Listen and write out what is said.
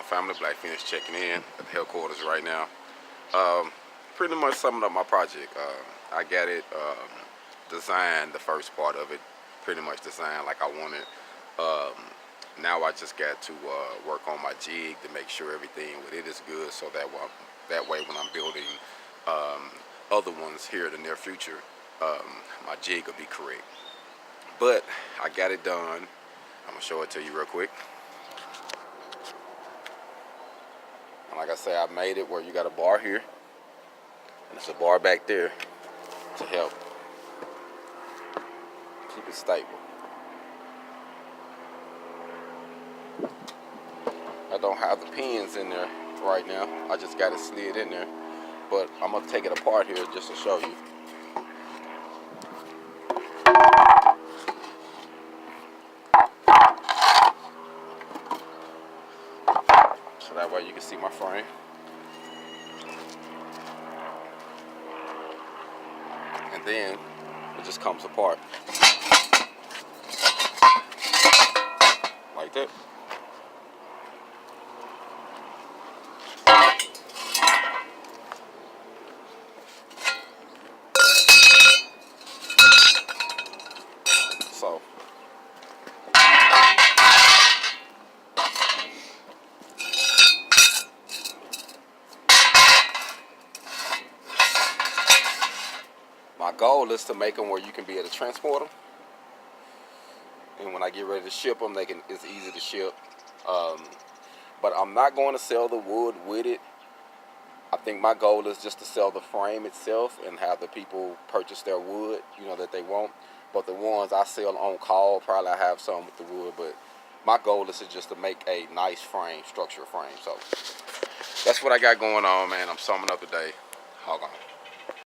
family. Black Phoenix checking in at the headquarters right now. Pretty much summing up my project. I got it designed, the first part of it, pretty much designed like I wanted. Now I just got to work on my jig to make sure everything with it is good, so that way when I'm building other ones here in the near future, my jig will be correct. But I got it done. I'm gonna show it to you real quick. And like I say, I made it where you got a bar here, and it's a bar back there to help keep it stable. I don't have the pins in there right now. I just got it slid in there, but I'm gonna take it apart here just to show you. So that way you can see my frame. And then it just comes apart like that. So my goal is to make them where you can be able to transport them, and when I get ready to ship them, it's easy to ship. But I'm not going to sell the wood with it. I think my goal is just to sell the frame itself and have the people purchase their wood, that they want. But the ones I sell on call, probably I have some with the wood. But my goal is just to make a nice frame, structured frame. So that's what I got going on, man. I'm summing up today. HogOn.